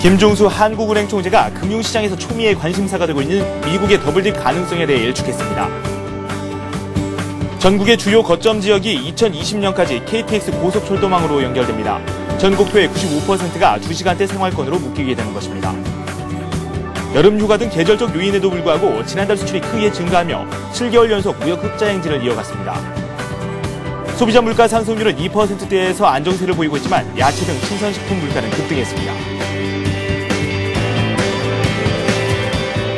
김종수 한국은행 총재가 금융시장에서 초미의 관심사가 되고 있는 미국의 더블립 가능성에 대해 일축했습니다. 전국의 주요 거점 지역이 2020년까지 KTX 고속철도망으로 연결됩니다. 전국표의 95%가 2시간대 생활권으로 묶이게 되는 것입니다. 여름 휴가 등 계절적 요인에도 불구하고 지난달 수출이 크게 증가하며 7개월 연속 무역 흑자 행진을 이어갔습니다. 소비자 물가 상승률은 2%대에서 안정세를 보이고 있지만 야채 등 신선식품 물가는 급등했습니다.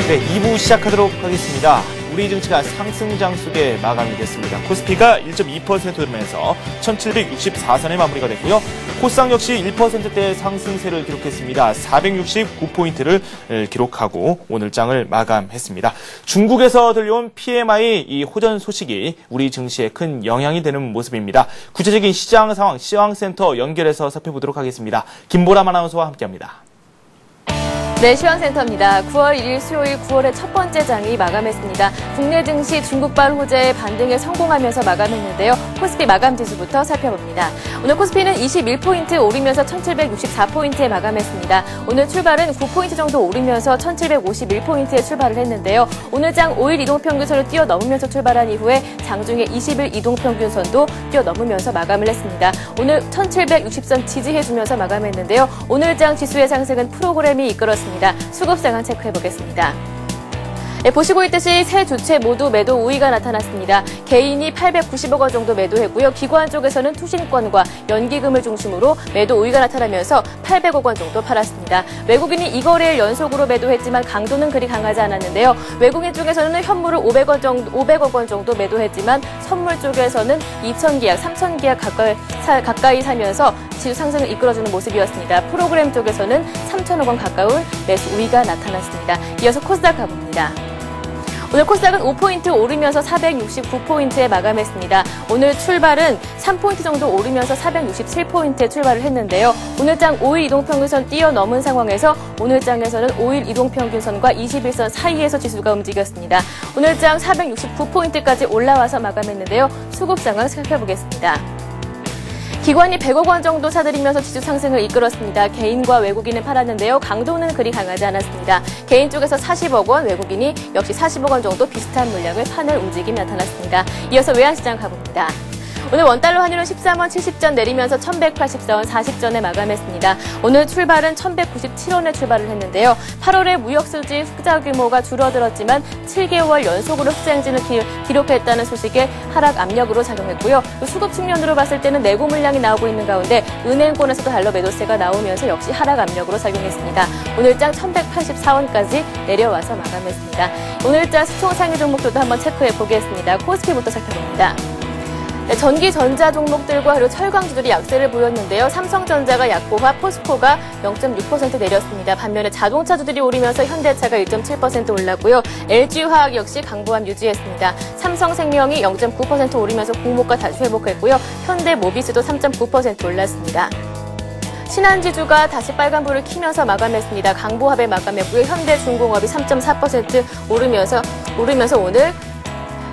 네, 2부 시작하도록 하겠습니다. 우리 증시가 상승장 속에 마감이 됐습니다. 코스피가 1.2% 오르면서 1764선에 마무리가 됐고요. 코스닥 역시 1%대의 상승세를 기록했습니다. 469포인트를 기록하고 오늘 장을 마감했습니다. 중국에서 들려온 PMI 이 호전 소식이 우리 증시에 큰 영향이 되는 모습입니다. 구체적인 시장 상황, 시황센터 연결해서 살펴보도록 하겠습니다. 김보람 아나운서와 함께합니다. 네, 시황센터입니다. 9월 1일 수요일 9월의 첫 번째 장이 마감했습니다. 국내 증시 중국발 호재의 반등에 성공하면서 마감했는데요. 코스피 마감 지수부터 살펴봅니다. 오늘 코스피는 21포인트 오르면서 1764포인트에 마감했습니다. 오늘 출발은 9포인트 정도 오르면서 1751포인트에 출발을 했는데요. 오늘 장 5일 이동평균선을 뛰어넘으면서 출발한 이후에 장중에 20일 이동평균선도 뛰어넘으면서 마감을 했습니다. 오늘 1760선 지지해주면서 마감했는데요. 오늘 장 지수의 상승은 프로그램이 이끌었습니다. 수급 상황 체크해보겠습니다. 네, 보시고 있듯이 세 주체 모두 매도 우위가 나타났습니다. 개인이 890억 원 정도 매도했고요. 기관 쪽에서는 투신권과 연기금을 중심으로 매도 우위가 나타나면서 800억 원 정도 팔았습니다. 외국인이 이 거래일 연속으로 매도했지만 강도는 그리 강하지 않았는데요. 외국인 쪽에서는 현물을 500억 원 정도 매도했지만 선물 쪽에서는 2,000계약, 3,000계약 가까이 사면서 지수 상승을 이끌어주는 모습이었습니다. 프로그램 쪽에서는 3,000억 원 가까운 매수 우위가 나타났습니다. 이어서 코스닥 가봅니다. 오늘 코스닥은 5포인트 오르면서 469포인트에 마감했습니다. 오늘 출발은 3포인트 정도 오르면서 467포인트에 출발을 했는데요. 오늘 장 5일 이동평균선 뛰어넘은 상황에서 오늘 장에서는 5일 이동평균선과 21선 사이에서 지수가 움직였습니다. 오늘 장 469포인트까지 올라와서 마감했는데요. 수급 상황 살펴보겠습니다. 기관이 100억 원 정도 사들이면서 지수 상승을 이끌었습니다. 개인과 외국인은 팔았는데요. 강도는 그리 강하지 않았습니다. 개인 쪽에서 40억 원, 외국인이 역시 40억 원 정도 비슷한 물량을 파는 움직임이 나타났습니다. 이어서 외환시장 가봅니다. 오늘 원달러 환율은 13원 70전 내리면서 1184원 40전에 마감했습니다. 오늘 출발은 1197원에 출발을 했는데요. 8월에 무역수지 흑자 규모가 줄어들었지만 7개월 연속으로 흑자 행진을 기록했다는 소식에 하락 압력으로 작용했고요. 수급 측면으로 봤을 때는 내고 물량이 나오고 있는 가운데 은행권에서도 달러 매도세가 나오면서 역시 하락 압력으로 작용했습니다. 오늘장 1184원까지 내려와서 마감했습니다. 오늘장 시총 상위 종목들도 한번 체크해 보겠습니다. 코스피부터 살펴봅니다. 네, 전기 전자 종목들과 그리고 철강주들이 약세를 보였는데요. 삼성전자가 약보와 포스코가 0.6% 내렸습니다. 반면에 자동차주들이 오르면서 현대차가 1.7% 올랐고요. LG화학 역시 강보함 유지했습니다. 삼성생명이 0.9% 오르면서 공모가 다시 회복했고요. 현대모비스도 3.9% 올랐습니다. 신한지주가 다시 빨간불을 켜면서 마감했습니다. 강보합에 마감했고요. 현대중공업이 3.4% 오르면서 오늘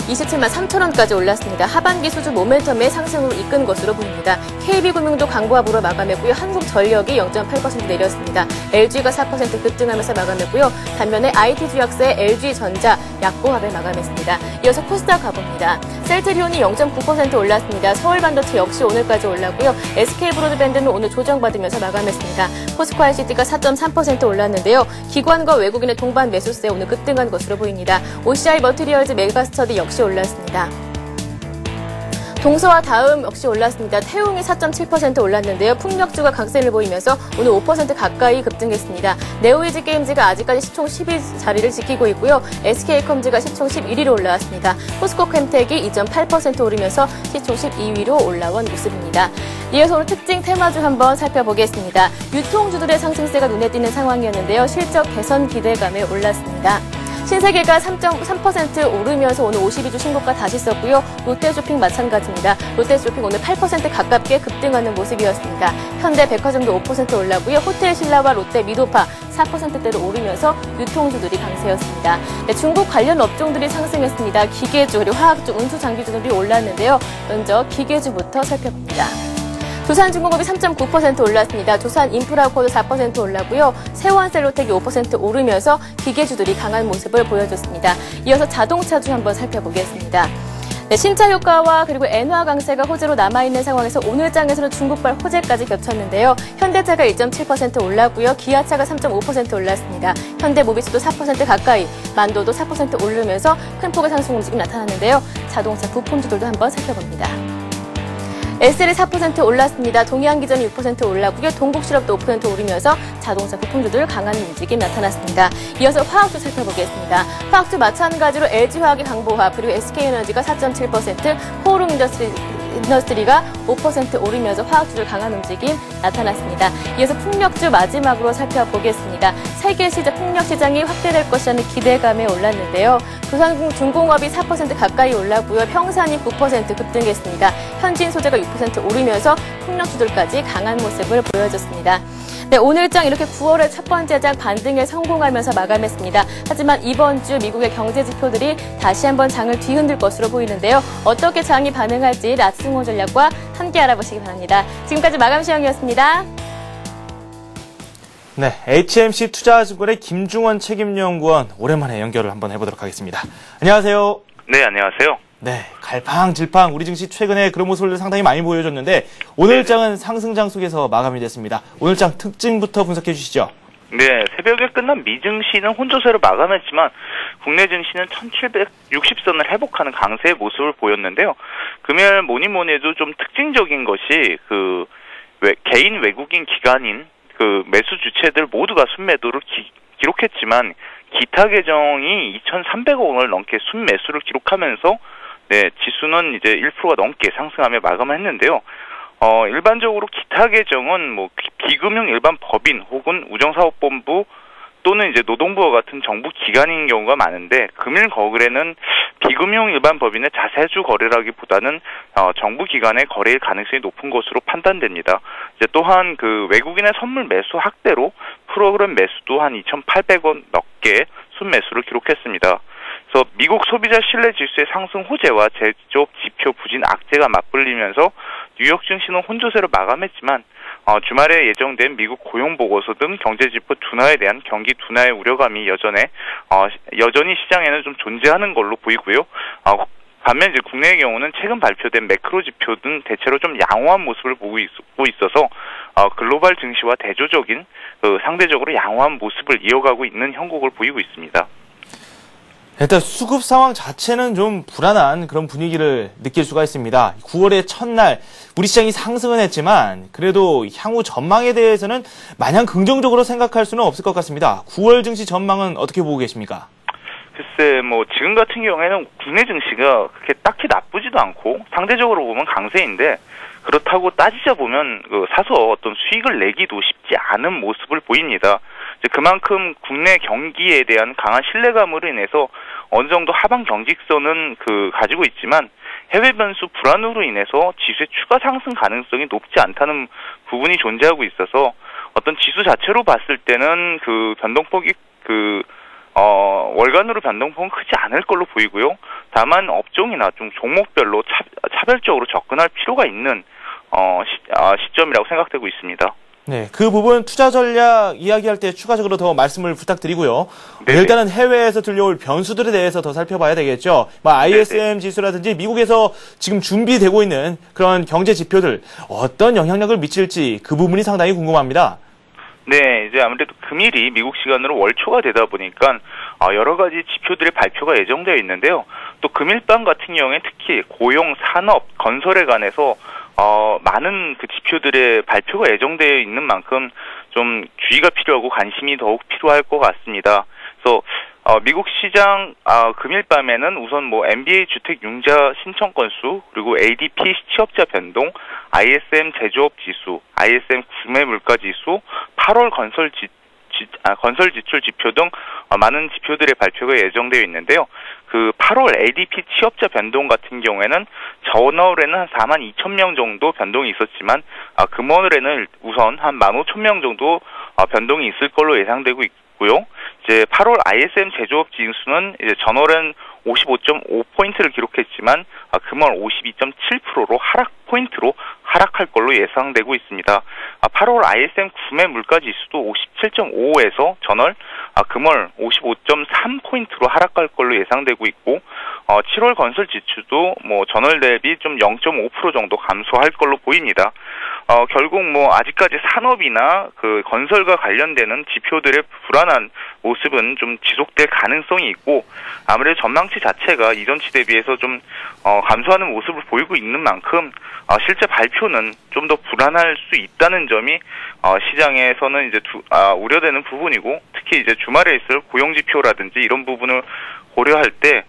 27만 3천원까지 올랐습니다. 하반기 수주 모멘텀의 상승으로 이끈 것으로 보입니다. KB금융도 강보합으로 마감했고요. 한국전력이 0.8% 내렸습니다. LG가 4% 급등하면서 마감했고요. 반면에 IT주약사의 LG전자 약보합에 마감했습니다. 이어서 코스닥 가봅니다. 셀트리온이 0.9% 올랐습니다. 서울반도체 역시 오늘까지 올랐고요. SK브로드밴드는 오늘 조정받으면서 마감했습니다. 포스코 ICT가 4.3% 올랐는데요. 기관과 외국인의 동반 매수세 오늘 급등한 것으로 보입니다. OCI 머티리얼즈 메가스터디 역시 올랐습니다. 동서와 다음 역시 올랐습니다. 태웅이 4.7% 올랐는데요. 풍력주가 강세를 보이면서 오늘 5% 가까이 급등했습니다. 네오이지 게임즈가 아직까지 시총 10위 자리를 지키고 있고요. SK컴즈가 시총 11위로 올라왔습니다. 포스코캠텍이 2.8% 오르면서 시총 12위로 올라온 모습입니다. 이어서 오늘 특징 테마주 한번 살펴보겠습니다. 유통주들의 상승세가 눈에 띄는 상황이었는데요. 실적 개선 기대감에 올랐습니다. 신세계가 3.3% 오르면서 오늘 52주 신고가 다시 썼고요. 롯데쇼핑 마찬가지입니다. 롯데쇼핑 오늘 8% 가깝게 급등하는 모습이었습니다. 현대백화점도 5% 올랐고요. 호텔신라와 롯데미도파 4%대로 오르면서 유통주들이 강세였습니다. 네, 중국 관련 업종들이 상승했습니다. 기계주, 그리고 화학주, 운수장비주들이 올랐는데요. 먼저 기계주부터 살펴봅니다. 두산중공업이 3.9% 올랐습니다. 두산인프라코도 4% 올랐고요. 세원셀로텍이 5% 오르면서 기계주들이 강한 모습을 보여줬습니다. 이어서 자동차주 한번 살펴보겠습니다. 네, 신차 효과와 그리고 엔화 강세가 호재로 남아있는 상황에서 오늘 장에서는 중국발 호재까지 겹쳤는데요. 현대차가 1.7% 올랐고요. 기아차가 3.5% 올랐습니다. 현대모비스도 4% 가까이, 만도도 4% 오르면서 큰 폭의 상승 움직임이 나타났는데요. 자동차 부품주들도 한번 살펴봅니다. SL이 4% 올랐습니다. 동해안기전이 6% 올랐고요. 동국실업도 5% 오르면서 자동차 부품주들 강한 움직임 나타났습니다. 이어서 화학주 살펴보겠습니다. 화학주 마찬가지로 LG화학의 강보화, 그리고 SK에너지가 4.7%, 포름인더스트리가 5% 오르면서 화학주들 강한 움직임 나타났습니다. 이어서 풍력주 마지막으로 살펴보겠습니다. 세계 시장 풍력 시장이 확대될 것이라는 기대감에 올랐는데요. 두산중공업이 4% 가까이 올랐고요. 평산이 9% 급등했습니다. 현진소재가 6% 오르면서 풍력주들까지 강한 모습을 보여줬습니다. 네, 오늘 장 이렇게 9월의 첫 번째 장 반등에 성공하면서 마감했습니다. 하지만 이번 주 미국의 경제 지표들이 다시 한번 장을 뒤흔들 것으로 보이는데요. 어떻게 장이 반응할지 락승호 전략과 함께 알아보시기 바랍니다. 지금까지 마감 시황이었습니다. 네, HMC 투자증권의 김중원 책임연구원 오랜만에 연결을 한번 해보도록 하겠습니다. 안녕하세요. 네, 안녕하세요. 네, 갈팡질팡 우리 증시 최근에 그런 모습을 상당히 많이 보여줬는데 오늘 장은 상승장 속에서 마감이 됐습니다. 오늘 장 특징부터 분석해 주시죠. 네, 새벽에 끝난 미증시는 혼조세로 마감했지만 국내 증시는 1760선을 회복하는 강세의 모습을 보였는데요. 금요일 뭐니 해도 좀 특징적인 것이 개인 외국인 기관인 매수 주체들 모두가 순매도를 기록했지만 기타 계정이 2,300억 원을 넘게 순매수를 기록하면서 네, 지수는 이제 1%가 넘게 상승하며 마감을 했는데요. 일반적으로 기타 계정은 비금융 일반 법인 혹은 우정사업본부 또는 이제 노동부와 같은 정부 기관인 경우가 많은데 금일 거래는 비금융 일반 법인의 자사주 거래라기보다는 정부 기관의 거래일 가능성이 높은 것으로 판단됩니다. 이제 또한 외국인의 선물 매수 확대로 프로그램 매수도 한 2,800원 넘게 순매수를 기록했습니다. 그래서 미국 소비자 신뢰 지수의 상승 호재와 제조업 지표 부진 악재가 맞불리면서 뉴욕 증시는 혼조세로 마감했지만 주말에 예정된 미국 고용 보고서 등 경제 지표 둔화에 대한 경기 둔화의 우려감이 여전히 시장에는 좀 존재하는 걸로 보이고요. 반면 이제 국내의 경우는 최근 발표된 매크로 지표 등 대체로 좀 양호한 모습을 보고 있어서 글로벌 증시와 대조적인 상대적으로 양호한 모습을 이어가고 있는 형국을 보이고 있습니다. 일단 수급 상황 자체는 좀 불안한 그런 분위기를 느낄 수가 있습니다. 9월의 첫날 우리 시장이 상승은 했지만 그래도 향후 전망에 대해서는 마냥 긍정적으로 생각할 수는 없을 것 같습니다. 9월 증시 전망은 어떻게 보고 계십니까? 글쎄 지금 같은 경우에는 국내 증시가 그렇게 딱히 나쁘지도 않고 상대적으로 보면 강세인데 그렇다고 따지자 보면 사서 어떤 수익을 내기도 쉽지 않은 모습을 보입니다. 그만큼 국내 경기에 대한 강한 신뢰감으로 인해서 어느 정도 하방 경직선은 가지고 있지만 해외 변수 불안으로 인해서 지수의 추가 상승 가능성이 높지 않다는 부분이 존재하고 있어서 어떤 지수 자체로 봤을 때는 변동폭이 월간으로 변동폭은 크지 않을 걸로 보이고요. 다만 업종이나 좀 종목별로 차별적으로 접근할 필요가 있는 시점이라고 생각되고 있습니다. 네, 그 부분 투자 전략 이야기할 때 추가적으로 더 말씀을 부탁드리고요. 일단은 해외에서 들려올 변수들에 대해서 더 살펴봐야 되겠죠. ISM 지수라든지 미국에서 지금 준비되고 있는 그런 경제 지표들 어떤 영향력을 미칠지 그 부분이 상당히 궁금합니다. 네, 이제 아무래도 금일이 미국 시간으로 월초가 되다 보니까 여러 가지 지표들의 발표가 예정되어 있는데요. 또 금일 밤 같은 경우에 특히 고용, 산업, 건설에 관해서 많은 지표들의 발표가 예정되어 있는 만큼 좀 주의가 필요하고 관심이 더욱 필요할 것 같습니다. 그래서 미국 시장 금일 밤에는 우선 MBA 주택 융자 신청 건수, 그리고 ADP 취업자 변동, ISM 제조업 지수, ISM 구매 물가 지수, 8월 건설 지출 지표 등 많은 지표들의 발표가 예정되어 있는데요. 8월 ADP 취업자 변동 같은 경우에는 전월에는 한 42,000명 정도 변동이 있었지만 금월에는 우선 한 15,000명 정도 변동이 있을 걸로 예상되고 있고요. 이제 8월 ISM 제조업 지수는 이제 전월엔 55.5포인트를 기록했지만 금월 52.7%로 하락 포인트로 하락할 걸로 예상되고 있습니다. 8월 ISM 구매 물가 지수도 57.5에서 전월 금월 55.3포인트로 하락할 걸로 예상되고 있고 7월 건설 지수도 뭐 전월 대비 좀 0.5% 정도 감소할 걸로 보입니다. 결국 뭐 아직까지 산업이나 그 건설과 관련되는 지표들의 불안한 모습은 좀 지속될 가능성이 있고 아무래도 전망치 자체가 이전치 대비해서 좀 감소하는 모습을 보이고 있는 만큼 실제 발표는 좀 더 불안할 수 있다는 점이 시장에서는 이제 우려되는 부분이고 특히 이제 주말에 있을 고용 지표라든지 이런 부분을 고려할 때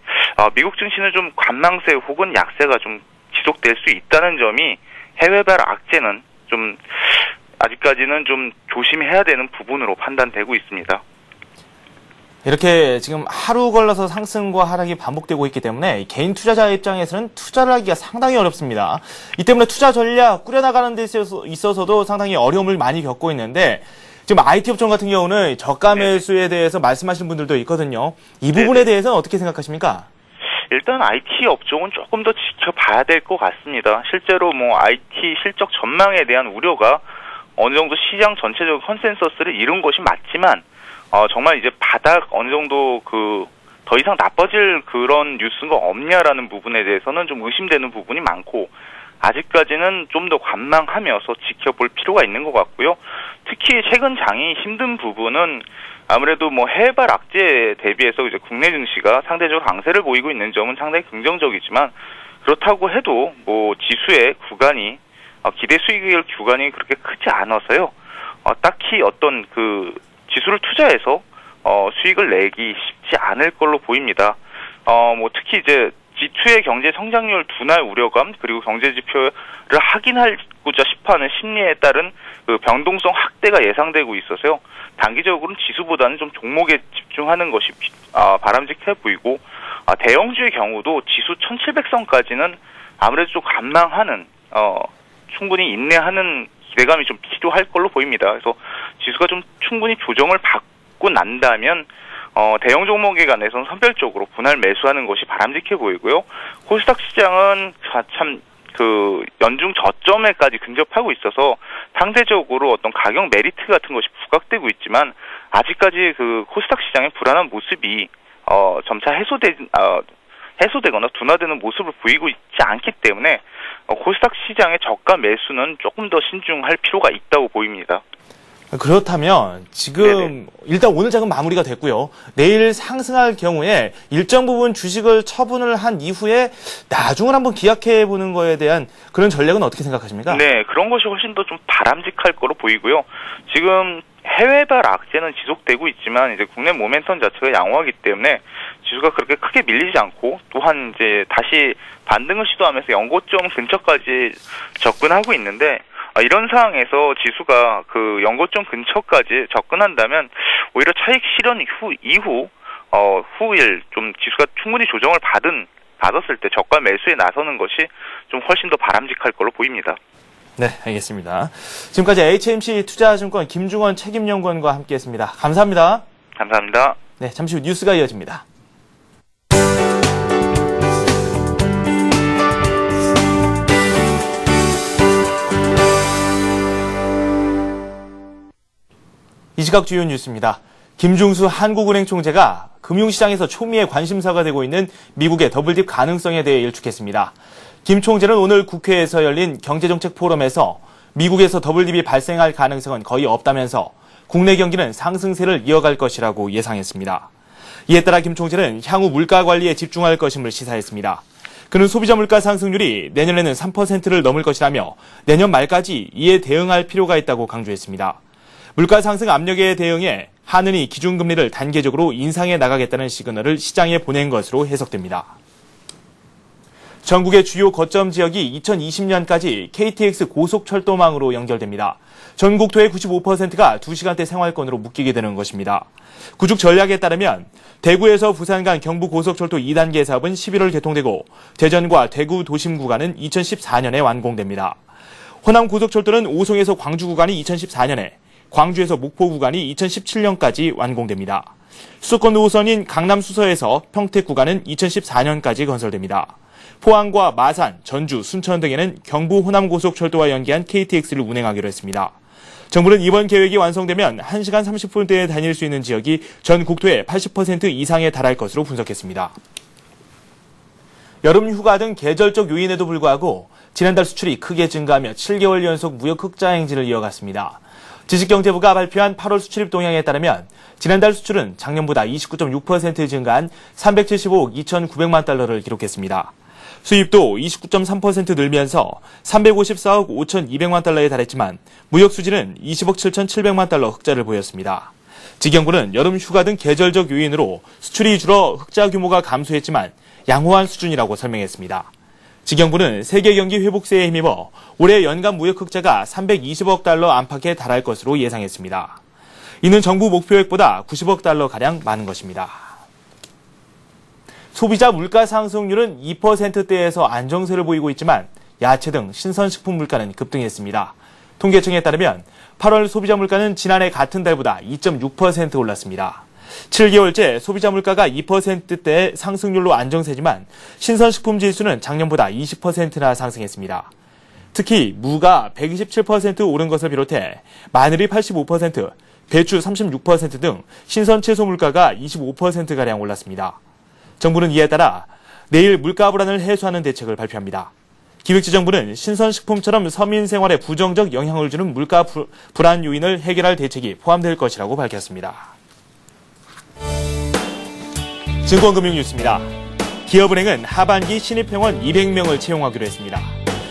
미국 증시는 좀 관망세 혹은 약세가 좀 지속될 수 있다는 점이 해외발 악재는 좀 아직까지는 좀 조심해야 되는 부분으로 판단되고 있습니다. 이렇게 지금 하루 걸러서 상승과 하락이 반복되고 있기 때문에 개인 투자자 입장에서는 투자를 하기가 상당히 어렵습니다. 이 때문에 투자 전략 꾸려나가는 데 있어서도 상당히 어려움을 많이 겪고 있는데 지금 IT 업종 같은 경우는 저가 매수에 대해서 말씀하시는 분들도 있거든요. 이 부분에 대해서는 어떻게 생각하십니까? 일단 IT 업종은 조금 더 지켜봐야 될 것 같습니다. 실제로 뭐 IT 실적 전망에 대한 우려가 어느 정도 시장 전체적인 컨센서스를 이룬 것이 맞지만 정말 이제 바닥 어느 정도 더 이상 나빠질 그런 뉴스가 없냐라는 부분에 대해서는 좀 의심되는 부분이 많고 아직까지는 좀 더 관망하면서 지켜볼 필요가 있는 것 같고요. 특히 최근 장이 힘든 부분은 아무래도 뭐 해외발 악재에 대비해서 이제 국내 증시가 상대적으로 강세를 보이고 있는 점은 상당히 긍정적이지만 그렇다고 해도 뭐 지수의 구간이 기대 수익률 구간이 그렇게 크지 않아서요. 딱히 어떤 지수를 투자해서 수익을 내기 쉽지 않을 걸로 보입니다. 뭐 특히 이제 G2의 경제 성장률 둔화 우려감 그리고 경제 지표를 확인하고자 싶어하는 심리에 따른 변동성 확대가 예상되고 있어서요. 단기적으로는 지수보다는 좀 종목에 집중하는 것이 바람직해 보이고 대형주의 경우도 지수 1700선까지는 아무래도 좀 관망하는 충분히 인내하는 기대감이 좀 필요할 걸로 보입니다. 그래서 지수가 좀 충분히 조정을 받고 난다면 대형 종목에 관해서는 선별적으로 분할 매수하는 것이 바람직해 보이고요. 코스닥 시장은 참 연중 저점에까지 근접하고 있어서 상대적으로 어떤 가격 메리트 같은 것이 부각되고 있지만 아직까지 코스닥 시장의 불안한 모습이 점차 해소되거나 둔화되는 모습을 보이고 있지 않기 때문에 코스닥 시장의 저가 매수는 조금 더 신중할 필요가 있다고 보입니다. 그렇다면 지금 일단 오늘 장은 마무리가 됐고요. 내일 상승할 경우에 일정 부분 주식을 처분을 한 이후에 나중을 한번 기약해 보는 거에 대한 그런 전략은 어떻게 생각하십니까? 네, 그런 것이 훨씬 더 좀 바람직할 거로 보이고요. 지금 해외발 악재는 지속되고 있지만 이제 국내 모멘텀 자체가 양호하기 때문에 지수가 그렇게 크게 밀리지 않고 또한 이제 다시 반등을 시도하면서 연고점 근처까지 접근하고 있는데 이런 상황에서 지수가 연고점 근처까지 접근한다면 오히려 차익 실현 이후 후일 좀 지수가 충분히 조정을 받았을 때 저가 매수에 나서는 것이 좀 훨씬 더 바람직할 걸로 보입니다. 네, 알겠습니다. 지금까지 HMC 투자증권 김중원 책임연구원과 함께했습니다. 감사합니다. 감사합니다. 네, 잠시 후 뉴스가 이어집니다. 이 시각 주요 뉴스입니다. 김중수 한국은행 총재가 금융시장에서 초미의 관심사가 되고 있는 미국의 더블딥 가능성에 대해 일축했습니다. 김 총재는 오늘 국회에서 열린 경제정책 포럼에서 미국에서 더블딥이 발생할 가능성은 거의 없다면서 국내 경기는 상승세를 이어갈 것이라고 예상했습니다. 이에 따라 김 총재는 향후 물가 관리에 집중할 것임을 시사했습니다. 그는 소비자 물가 상승률이 내년에는 3%를 넘을 것이라며 내년 말까지 이에 대응할 필요가 있다고 강조했습니다. 물가 상승 압력에 대응해 한은이 기준금리를 단계적으로 인상해 나가겠다는 시그널을 시장에 보낸 것으로 해석됩니다. 전국의 주요 거점 지역이 2020년까지 KTX 고속철도망으로 연결됩니다. 전국도의 95%가 2시간대 생활권으로 묶이게 되는 것입니다. 구축 전략에 따르면 대구에서 부산 간 경부고속철도 2단계 사업은 11월 개통되고 대전과 대구 도심 구간은 2014년에 완공됩니다. 호남고속철도는 오송에서 광주 구간이 2014년에 광주에서 목포 구간이 2017년까지 완공됩니다. 수도권 노선인 강남 수서에서 평택 구간은 2014년까지 건설됩니다. 포항과 마산, 전주, 순천 등에는 경부 호남고속철도와 연계한 KTX를 운행하기로 했습니다. 정부는 이번 계획이 완성되면 1시간 30분대에 다닐 수 있는 지역이 전 국토의 80% 이상에 달할 것으로 분석했습니다. 여름 휴가 등 계절적 요인에도 불구하고 지난달 수출이 크게 증가하며 7개월 연속 무역 흑자 행진을 이어갔습니다. 지식경제부가 발표한 8월 수출입 동향에 따르면 지난달 수출은 작년보다 29.6% 증가한 375억 2,900만 달러를 기록했습니다. 수입도 29.3% 늘면서 354억 5,200만 달러에 달했지만 무역 수지는 20억 7,700만 달러 흑자를 보였습니다. 지경부는 여름 휴가 등 계절적 요인으로 수출이 줄어 흑자 규모가 감소했지만 양호한 수준이라고 설명했습니다. 지경부는 세계 경기 회복세에 힘입어 올해 연간 무역 흑자가 320억 달러 안팎에 달할 것으로 예상했습니다. 이는 정부 목표액보다 90억 달러가량 많은 것입니다. 소비자 물가 상승률은 2%대에서 안정세를 보이고 있지만 야채 등 신선식품 물가는 급등했습니다. 통계청에 따르면 8월 소비자 물가는 지난해 같은 달보다 2.6% 올랐습니다. 7개월째 소비자 물가가 2%대 상승률로 안정세지만 신선식품 지수는 작년보다 20%나 상승했습니다. 특히 무가 127% 오른 것을 비롯해 마늘이 85%, 배추 36% 등 신선 채소 물가가 25%가량 올랐습니다. 정부는 이에 따라 내일 물가 불안을 해소하는 대책을 발표합니다. 기획재정부는 신선식품처럼 서민 생활에 부정적 영향을 주는 물가 불안 요인을 해결할 대책이 포함될 것이라고 밝혔습니다. 증권금융뉴스입니다. 기업은행은 하반기 신입회원 200명을 채용하기로 했습니다.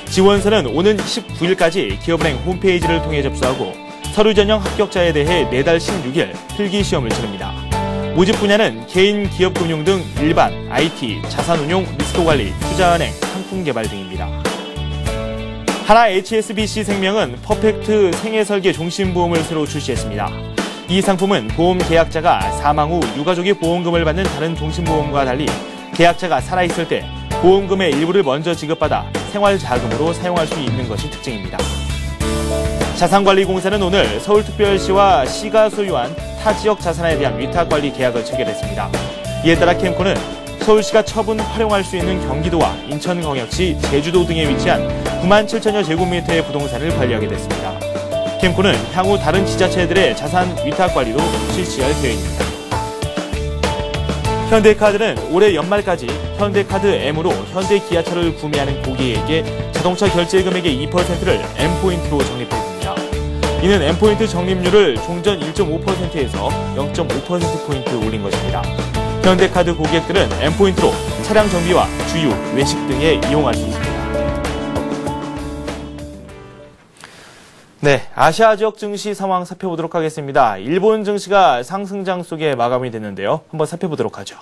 지원서는 오는 19일까지 기업은행 홈페이지를 통해 접수하고 서류 전형 합격자에 대해 매달 16일 필기시험을 치릅니다. 모집 분야는 개인 기업금융 등 일반, IT, 자산운용, 리스크관리, 투자은행, 상품개발 등입니다. 하나 HSBC 생명은 퍼펙트 생애설계 종신보험을 새로 출시했습니다. 이 상품은 보험 계약자가 사망 후 유가족이 보험금을 받는 다른 종신보험과 달리 계약자가 살아있을 때 보험금의 일부를 먼저 지급받아 생활자금으로 사용할 수 있는 것이 특징입니다. 자산관리공사는 오늘 서울특별시와 시가 소유한 타 지역 자산에 대한 위탁관리 계약을 체결했습니다. 이에 따라 캠코는 서울시가 처분 활용할 수 있는 경기도와 인천광역시, 제주도 등에 위치한 9만 7천여 제곱미터의 부동산을 관리하게 됐습니다. 캠코는 향후 다른 지자체들의 자산 위탁관리도 실시할 계획입니다. 현대카드는 올해 연말까지 현대카드 M으로 현대기아차를 구매하는 고객에게 자동차 결제 금액의 2%를 M포인트로 적립해줍니다. 이는 M포인트 적립률을 종전 1.5%에서 0.5%포인트 올린 것입니다. 현대카드 고객들은 M포인트로 차량 정비와 주유, 외식 등에 이용할 수 있습니다. 네, 아시아 지역 증시 상황 살펴보도록 하겠습니다. 일본 증시가 상승장 속에 마감이 됐는데요. 한번 살펴보도록 하죠.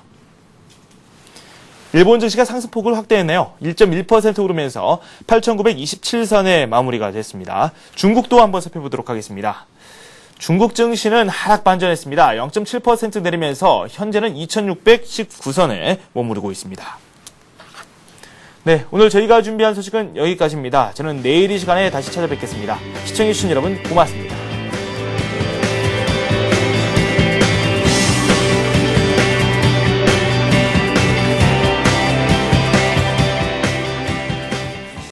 일본 증시가 상승폭을 확대했네요. 1.1% 오르면서 8,927선에 마무리가 됐습니다. 중국도 한번 살펴보도록 하겠습니다. 중국 증시는 하락 반전했습니다. 0.7% 내리면서 현재는 2,619선에 머무르고 있습니다. 네, 오늘 저희가 준비한 소식은 여기까지입니다. 저는 내일 이 시간에 다시 찾아뵙겠습니다. 시청해주신 여러분 고맙습니다.